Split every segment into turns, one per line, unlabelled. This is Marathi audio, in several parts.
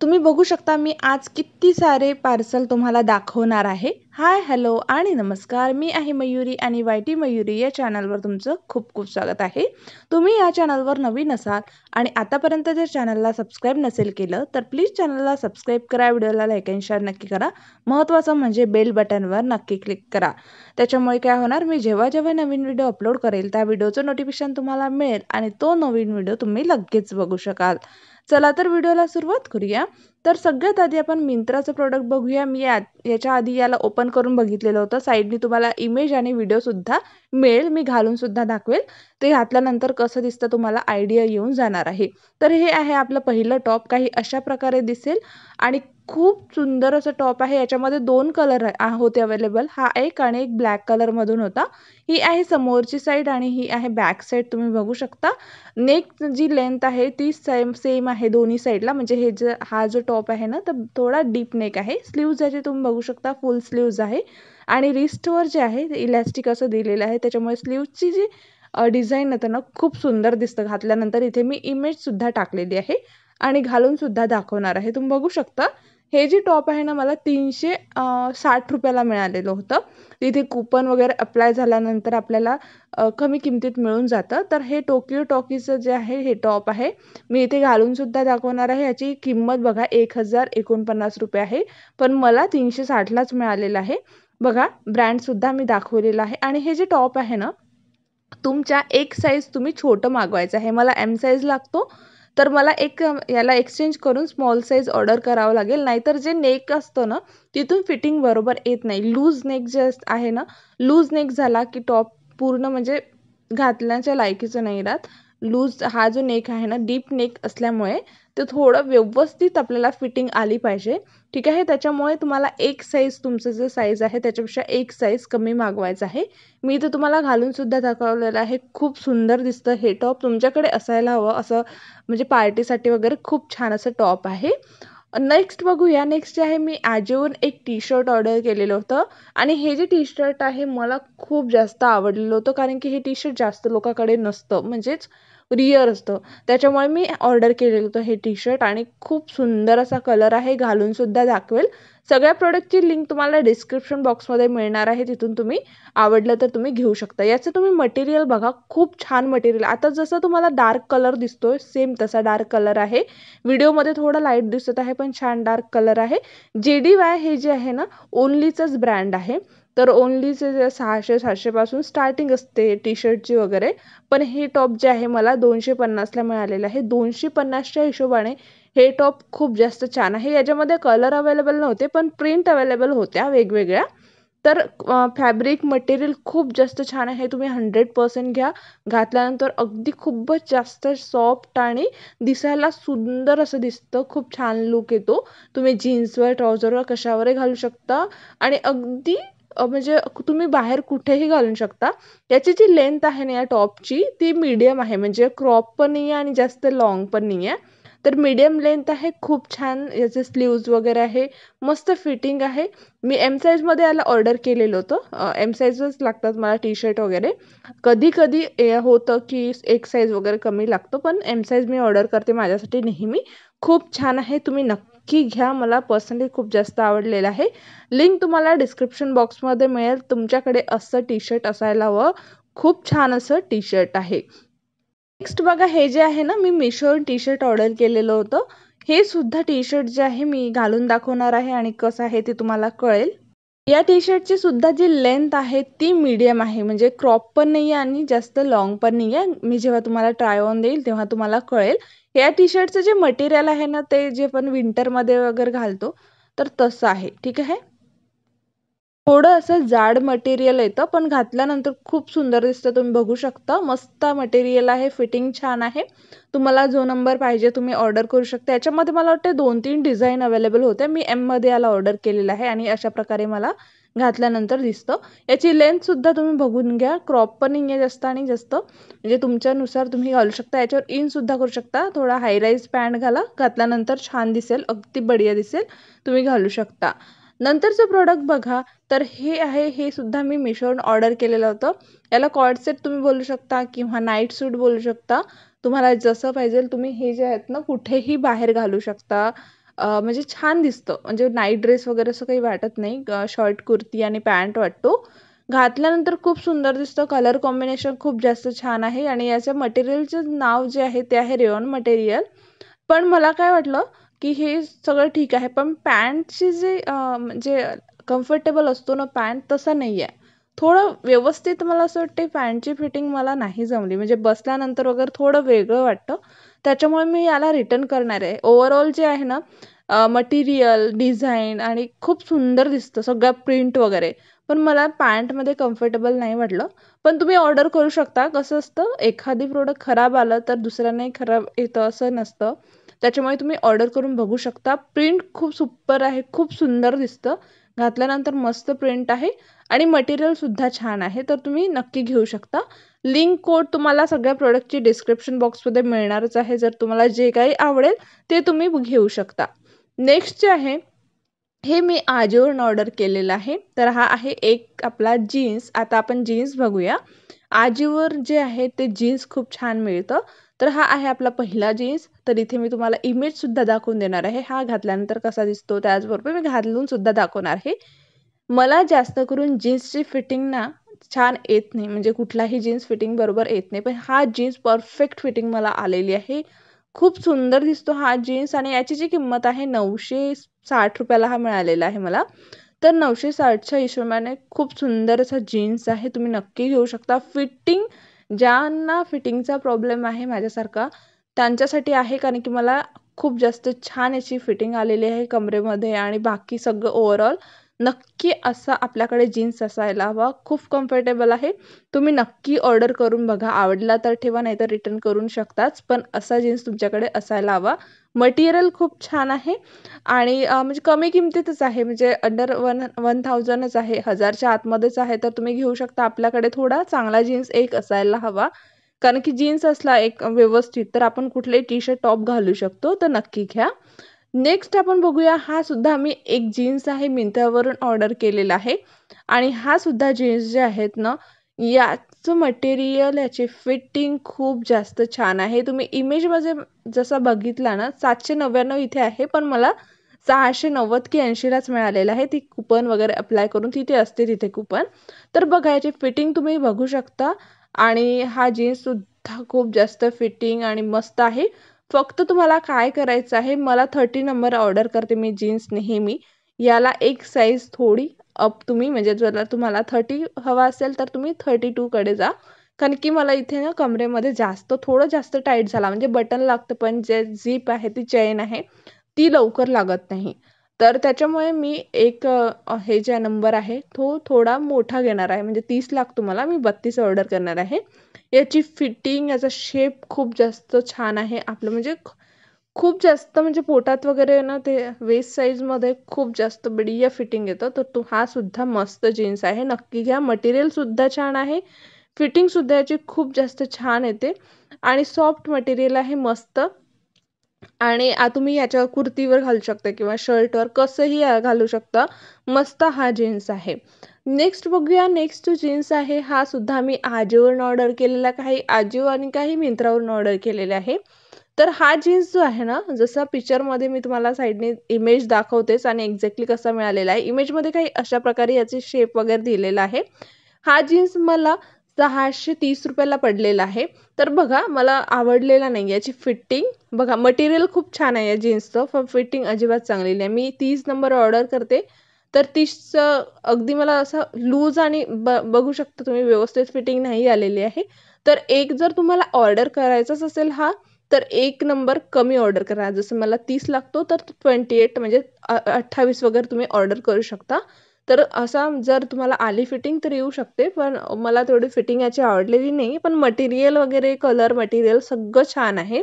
तुम्ही बघू शकता मी आज किती सारे पार्सल तुम्हाला दाखवणार आहे. हाय, हॅलो आणि नमस्कार. मी आहे मयुरी आणि वायटी मयुरी या चॅनलवर तुमचं खूप खूप स्वागत आहे. तुम्ही या चॅनलवर नवीन असाल आणि आतापर्यंत जर चॅनलला सबस्क्राईब नसेल केलं तर प्लीज चॅनलला सबस्क्राईब करा, व्हिडिओला लाईक आणि शेअर नक्की करा. महत्त्वाचं म्हणजे बेल बटनवर नक्की क्लिक करा. त्याच्यामुळे काय होणार, मी जेव्हा जेव्हा नवीन व्हिडिओ अपलोड करेल त्या व्हिडिओचं नोटिफिकेशन तुम्हाला मिळेल आणि तो नवीन व्हिडिओ तुम्ही लगेच बघू शकाल. चला तर व्हिडिओला सुरुवात करूया. तर सगळ्यात आधी आपण मिंत्राचं प्रोडक्ट बघूया. मी याच्या आधी याला ओपन करून बघितलेलं होतं. साईडनी तुम्हाला इमेज आणि व्हिडिओसुद्धा मिळेल. मी घालूनसुद्धा दाखवेल. ते घातल्यानंतर कसं दिसतं तुम्हाला आयडिया येऊन जाणार आहे. तर हे आहे आपलं पहिलं टॉप. काही अशा प्रकारे दिसेल आणि खूप सुंदर असं टॉप आहे. याच्यामध्ये 2 कलर होते अवेलेबल. हा एक आणि एक ब्लॅक कलरमधून होता. ही आहे समोरची साईड आणि ही आहे बॅक साईड. तुम्ही बघू शकता. नेक जी लेंथ आहे ती सेम आहे दोन्ही साईडला. म्हणजे हा जो टॉप आहे ना तर थोडा डीप नेक आहे. स्लीव्ज याचे तुम्ही बघू शकता फुल स्लीव्ज आहे आणि रिस्टवर जे आहे ते इलॅस्टिक असं दिलेलं आहे. त्याच्यामुळे स्लीव्जची जी डिझाईन येतं ना खूप सुंदर दिसतं घातल्यानंतर. इथे मी इमेजसुद्धा टाकलेली आहे आणि घालूनसुद्धा दाखवणार आहे. तुम्ही बघू शकता. हे जे टॉप आहे ना मला 360 रुपयाला मिळालेलं होतं. तिथे कूपन वगैरे अप्लाय झाल्यानंतर आपल्याला कमी किमतीत मिळून जातं. तर हे टोकियो टॉकीजचं जे आहे हे टॉप आहे. मी इथे घालूनसुद्धा दाखवणार आहे. याची किंमत बघा 1049 रुपये आहे. पण मला 360लाच मिळालेलं आहे. बघा ब्रँडसुद्धा मी दाखवलेला आहे. आणि हे जे टॉप आहे ना तुमच्या एक साईज तुम्ही छोटं मागवायचं आहे. मला एम साईज लागतो. तर मला याला एक्सचेंज करून स्मॉल साईज ऑर्डर करावं लागेल. नाहीतर जे नेक असतं ना तिथून फिटिंग बरोबर येत नाही. लूज नेक जे आहे ना, लूज नेक झाला की टॉप पूर्ण म्हणजे घातल्याच्या लायकीचं नाही राहत. लूज हा जो नेक आहे ना डीप नेक असल्यामुळे ते थोडं व्यवस्थित आपल्याला फिटिंग आली पाहिजे. ठीक आहे. त्याच्यामुळे तुम्हाला एक साईज तुमचं जे साईज आहे त्याच्यापेक्षा एक साईज कमी मागवायचं आहे. मी इथे तुम्हाला घालूनसुद्धा दाखवलेलं आहे. खूप सुंदर दिसतं हे टॉप. तुमच्याकडे असायला हवं असं म्हणजे पार्टीसाठी वगैरे खूप छान असं टॉप आहे. नेक्स्ट बघूया. नेक्स्ट जे आहे मी Ajioवरून एक टी शर्ट ऑर्डर केलेलं होतं आणि हे जे टी शर्ट आहे मला खूप जास्त आवडलेलं होतं. कारण की हे टी शर्ट जास्त लोकांकडे नसतं. म्हणजेच रिअर असतं. त्याच्यामुळे मी ऑर्डर केलेलं होतं हे टी शर्ट आणि खूप सुंदर असा कलर आहे. घालूनसुद्धा दाखवेल. सगळ्या प्रोडक्टची लिंक तुम्हाला डिस्क्रिप्शन बॉक्समध्ये मिळणार आहे. तिथून तुम्ही आवडलं तर तुम्ही घेऊ शकता. याचं तुम्ही मटेरियल बघा. खूप छान मटेरियल. आता जसं तुम्हाला डार्क कलर दिसतोय सेम तसा डार्क कलर आहे. व्हिडिओमध्ये थोडं लाईट दिसत आहे पण छान डार्क कलर आहे. JDY हे जे आहे ना ओनलीचंच ब्रँड आहे. तर ओनलीचे जे 600-700 पासून स्टार्टिंग असते टी शर्टची वगैरे. पण हे टॉप जे आहे मला 250ला मिळालेलं आहे. 250च्या हिशोबाने हे टॉप खूप जास्त छान आहे. याच्यामध्ये कलर अवेलेबल नव्हते पण प्रिंट अवेलेबल होत्या वेगवेगळ्या. तर फॅब्रिक मटेरियल खूप जास्त छान आहे. तुम्ही 100% घ्या. घातल्यानंतर अगदी खूपच जास्त सॉफ्ट आणि दिसायला सुंदर असं दिसतं. खूप छान लूक येतो. तुम्ही जीन्सवर, ट्राउझरवर कशावरही घालू शकता आणि अगदी म्हणजे तुम्ही बाहेर कुठेही घालू शकता. याची जी लेंथ आहे ना या टॉपची ती मीडियम आहे. म्हणजे क्रॉप पण नाही आहे आणि जास्त लाँग पण नाही आहे. तर मीडियम लेंथ आहे. खूप छान याचे स्लीव्ज वगैरे आहे. मस्त फिटिंग आहे. मी एम साईजमध्ये याला ऑर्डर केलेलं होतं. एम साईजच लागतात मला टी शर्ट वगैरे. कधी-कधी होतं की एक साईज वगैरे कमी लागतो. पण एम साईज मी ऑर्डर करते माझ्यासाठी नेहमी. खूप छान आहे. तुम्ही नक्की घ्या. मला पर्सनली खूप जास्त आवडलेलं आहे. लिंक तुम्हाला डिस्क्रिप्शन बॉक्समध्ये मिळेल. तुमच्याकडे असं टी शर्ट असायला हवं. खूप छान असं टी शर्ट आहे. नेक्स्ट बघा. हे जे आहे ना मी Meeshoवरून टी शर्ट ऑर्डर केलेलं होतं. हे सुद्धा टी शर्ट जे आहे मी घालून दाखवणार आहे आणि कसं आहे ते तुम्हाला कळेल. या टी शर्टची सुद्धा जी लेंथ आहे ती मीडियम आहे. म्हणजे क्रॉप पण नाही आहे आणि जास्त लाँग पण नाही आहे. मी जेव्हा तुम्हाला ट्राय ऑन देईल तेव्हा तुम्हाला कळेल. या टी शर्टचं जे मटेरियल आहे ना ते जे आपण विंटरमध्ये वगैरे घालतो तर तसं आहे. ठीक आहे. थोडं असं जाड मटेरियल येतं पण घातल्यानंतर खूप सुंदर दिसतं. तुम्ही बघू शकता. मस्त मटेरियल आहे. फिटिंग छान आहे. तुम्हाला जो नंबर पाहिजे तुम्ही ऑर्डर करू शकता. याच्यामध्ये मला वाटतं 2-3 डिझाईन अवेलेबल होत्या. मी एममध्ये याला ऑर्डर केलेलं आहे आणि अशा प्रकारे मला घातल्यानंतर दिसतं. याची लेंथसुद्धा तुम्ही बघून घ्या. क्रॉप पण नाही आहे जास्त आणि जास्त म्हणजे तुमच्यानुसार तुम्ही घालू शकता. याच्यावर इनसुद्धा करू शकता. थोडा हाय राईज पॅन्ट घाला. घातल्यानंतर छान दिसेल. अगदी बढिया दिसेल. तुम्ही घालू शकता. नंतरचं प्रोडक्ट बघा. तर हे आहे. हे सुद्धा मी Meeshoवरून ऑर्डर केलेलं होतं. याला कॉर्ड सेट तुम्ही बोलू शकता किंवा नाईट सूट बोलू शकता. तुम्हाला जसं पाहिजे तुम्ही हे जे आहेत ना कुठेही बाहेर घालू शकता. म्हणजे छान दिसतं, म्हणजे नाईट ड्रेस वगैरे असं काही वाटत नाही. शॉर्ट कुर्ती आणि पॅन्ट वाटतो. घातल्यानंतर खूप सुंदर दिसतं. कलर कॉम्बिनेशन खूप जास्त छान आहे आणि याच्या मटेरियलचं नाव जे आहे ते आहे रेयॉन मटेरियल. पण मला काय वाटलं, की हे सगळं ठीक आहे, पण पॅन्टची जे म्हणजे कम्फर्टेबल असतो ना पॅन्ट, तसा नाही आहे. थोडं व्यवस्थित मला असं वाटते पॅन्टची फिटिंग मला नाही जमली. म्हणजे बसल्यानंतर वगैरे थोडं वेगळं वाटतं. त्याच्यामुळे मी याला रिटर्न करणार आहे. ओव्हरऑल जे आहे ना मटेरियल, डिझाइन आणि खूप सुंदर दिसतं सगळं प्रिंट वगैरे. पण मला पॅन्टमध्ये कम्फर्टेबल नाही वाटलं. पण तुम्ही ऑर्डर करू शकता. कसं असतं, एखादी प्रोडक्ट खराब आलं तर दुसऱ्यांनाही खराब येतं असं नसतं. त्याच्यामुळे तुम्ही ऑर्डर करून बघू शकता. प्रिंट खूप सुपर आहे, खूप सुंदर दिसतं. घातल्यानंतर मस्त प्रिंट आहे आणि मटेरियलसुद्धा छान आहे. तर तुम्ही नक्की घेऊ शकता. लिंक कोड तुम्हाला सगळ्या प्रोडक्टची डिस्क्रिप्शन बॉक्समध्ये मिळणारच आहे. जर तुम्हाला जे काही आवडेल ते तुम्ही घेऊ शकता. नेक्स्ट जे आहे, हे मी Ajioवरून ऑर्डर केलेलं आहे. तर हा आहे एक आपला जीन्स. आता आपण जीन्स बघूया. Ajioवर जे आहे ते जीन्स खूप छान मिळतं. तर हा आहे आपला पहिला जीन्स. तर इथे मी तुम्हाला इमेजसुद्धा दाखवून देणार आहे. हा घातल्यानंतर कसा दिसतो, त्याचबरोबर मी घालून सुद्धा दाखवणार आहे. मला जास्त करून जीन्सची फिटिंग ना छान येत नाही. म्हणजे कुठलाही जीन्स फिटिंग बरोबर येत नाही. पण हा जीन्स परफेक्ट फिटिंग मला आलेली आहे. खूप सुंदर दिसतो हा जीन्स आणि याची जी किंमत आहे ₹960 ला हा मिळालेला आहे मला. तर 960च्या हिशोबाने खूप सुंदर असा जीन्स आहे. तुम्ही नक्की घेऊ शकता. फिटिंग ज्यांना फिटिंगचा प्रॉब्लेम आहे माझ्यासारखा, त्यांच्यासाठी आहे. कारण की मला खूप जास्त छान याची फिटिंग आलेली आहे कमरेमध्ये आणि बाकी सगळं ओव्हरऑल. नक्की असा आपल्याकडे जीन्स असायला हवा. खूप कम्फर्टेबल आहे. तुम्ही नक्की ऑर्डर करून बघा. आवडला तर ठेवा, नाहीतर रिटर्न करू शकताच. पण असा जीन्स तुमच्याकडे असायला हवा. मटेरियल खूप छान आहे आणि म्हणजे कमी किमतीतच आहे. म्हणजे अंडर 1000च आहे. 1000च्या आतमध्येच आहे. तर तुम्ही घेऊ शकता. आपल्याकडे थोडा चांगला जीन्स एक असायला हवा. कारण की जीन्स असला एक व्यवस्थित तर आपण कुठलेही टी-शर्ट, टॉप घालू शकतो. तर नक्की घ्या. नेक्स्ट आपण बघूया. हा सुद्धा मी एक जीन्स आहे मिंत्रावरून ऑर्डर केलेला आहे आणि हा सुद्धा जीन्स जे आहेत ना, याचं मटेरियल, याची फिटिंग खूप जास्त छान आहे. तुम्ही इमेजमध्ये जसा बघितला ना, 799 इथे आहे, पण मला 690 की 80लाच मिळालेलं आहे. ती कुपन वगैरे अप्लाय करून तिथे असते तिथे कुपन. तर बघा याची फिटिंग तुम्ही बघू शकता आणि हा जीन्ससुद्धा खूप जास्त फिटिंग आणि मस्त आहे. फक्त तुम्हाला काय करायचं आहे, मला 30 नंबर ऑर्डर करते मी जीन्स नेहमी. याला एक साईज थोडी अप तुम्ही म्हणजे जर तुम्हाला 30 हवा असेल तर तुम्ही 32 कडे जा. कारण की मला इथे ना कमरेमध्ये थोडं जास्त टाईट झाला. म्हणजे बटन लागतं पण जे झिप आहे ती चेन आहे, ती लवकर लागत नाही. तर त्याच्यामुळे मी एक हे जे नंबर आहे तो थोडा मोठा घेणार आहे. म्हणजे 30 लागतो मला, मी 32 ऑर्डर करणार आहे. याची फिटिंग, याचा शेप खूप जास्त छान आहे. आपलं म्हणजे खूप जास्त म्हणजे पोटात वगैरे ना ते वेस्ट साईजमध्ये खूप जास्त बढिया फिटिंग येतं. तर तो हा सुद्धा मस्त जीन्स आहे. नक्की घ्या. मटेरियलसुद्धा छान आहे. फिटिंगसुद्धा याची खूप जास्त छान येते आणि सॉफ्ट मटेरियल आहे मस्त. आणि तुम्ही याच्यावर कुर्तीवर घालू शकता किंवा शर्टवर कसंही घालू शकता. मस्त हा जीन्स आहे. नेक्स्ट बघूया. नेक्स्ट जो जीन्स आहे हा सुद्धा मी Ajioवरून ऑर्डर केलेला, काही Ajio आणि काही मिंत्रावरून ऑर्डर केलेले आहे. तर हा जीन्स जो आहे ना, जसा पिक्चरमध्ये मी तुम्हाला साईडने इमेज दाखवतेच आणि एक्झॅक्टली कसा मिळालेला आहे. इमेजमध्ये काही अशा प्रकारे याचे शेप वगैरे दिलेला आहे. हा जीन्स मला ₹630 ला पडलेला आहे. तर बघा मला आवडलेला नाही. याची फिटिंग बघा, मटेरियल खूप छान आहे या जीन्सचं, पण फिटिंग अजिबात चांगली नाही. मी 30 नंबर ऑर्डर करते, तर 30चं अगदी मला असं लूज आणि बघू शकता तुम्ही व्यवस्थित फिटिंग नाही आलेली आहे. तर एक जर तुम्हाला ऑर्डर करायचाच असेल हा, तर एक नंबर कमी ऑर्डर करा. जसं मला 30 लागतो, तर 28 म्हणजे 28 वगैरे तुम्ही ऑर्डर करू शकता. तर असा जर तुम्हाला आली फिटिंग तर येऊ शकते. पण मला तेवढी फिटिंग याची आवडलेली नाही. पण मटेरियल वगैरे, कलर, मटेरियल सगळं छान आहे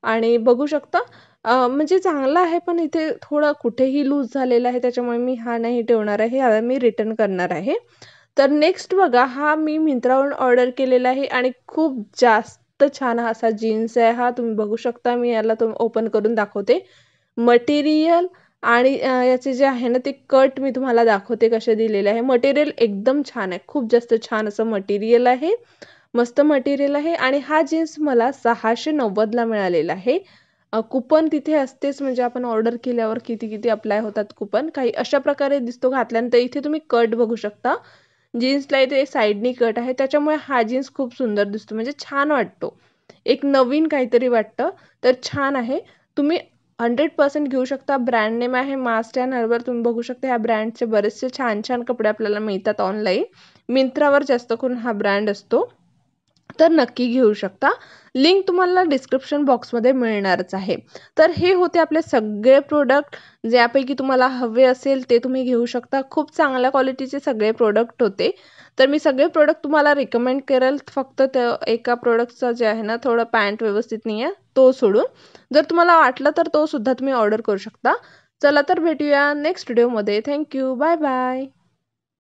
आणि बघू शकता म्हणजे चांगलं आहे. पण इथे थोडं कुठेही लूज झालेलं आहे. त्याच्यामुळे मी हा नाही ठेवणार आहे. याला मी रिटर्न करणार आहे. तर नेक्स्ट बघा, हा मी मिंत्रावरून ऑर्डर केलेला आहे आणि खूप जास्त छान असा जीन्स आहे हा. तुम्ही बघू शकता. मी याला ओपन करून दाखवते. मटेरियल आणि याचे जे आहे ना ते कट मी तुम्हाला दाखवते कसे दिलेले आहे. मटेरियल एकदम छान आहे. खूप जास्त छान असं मटेरियल आहे. मस्त मटेरियल आहे आणि हा जीन्स मला 690ला मिळालेला आहे. कुपन तिथे असतेच, म्हणजे आपण ऑर्डर केल्यावर किती किती अप्लाय होतात कुपन. काही अशा प्रकारे दिसतो घातल्यानंतर. इथे तुम्ही कट बघू शकता. जीन्सला इथे साईडनी कट आहे, त्याच्यामुळे हा जीन्स खूप सुंदर दिसतो, म्हणजे छान वाटतो. एक नवीन काहीतरी वाटतं, तर छान आहे. तुम्ही 100% घेऊ शकता. ब्रँड नेम आहे मास्ट अँड हर्बल. तुम्ही बघू शकता ह्या ब्रँडचे बरेचसे छान छान कपडे आपल्याला मिळतात ऑनलाईन. मिंत्रावर जास्त करून हा ब्रँड असतो, तर नक्की घेऊ शकता. लिंक तुम्हाला डिस्क्रिप्शन बॉक्समध्ये मिळणारच आहे. तर हे होते आपले सगळे प्रोडक्ट. ज्यापैकी तुम्हाला हवे असेल ते तुम्ही घेऊ शकता. खूप चांगल्या क्वालिटीचे सगळे प्रोडक्ट होते. तर मी सगळे प्रोडक्ट तुम्हाला रिकमेंड करेल. फक्त त्या एका प्रोडक्टचं जे आहे ना, थोडं पॅन्ट व्यवस्थित नाही आहे तो सोडून. जर तुम्हाला वाटलं तर तो सुद्धा तुम्ही ऑर्डर करू शकता. चला तर भेटूया नेक्स्ट व्हिडिओमध्ये. थँक्यू. Bye bye.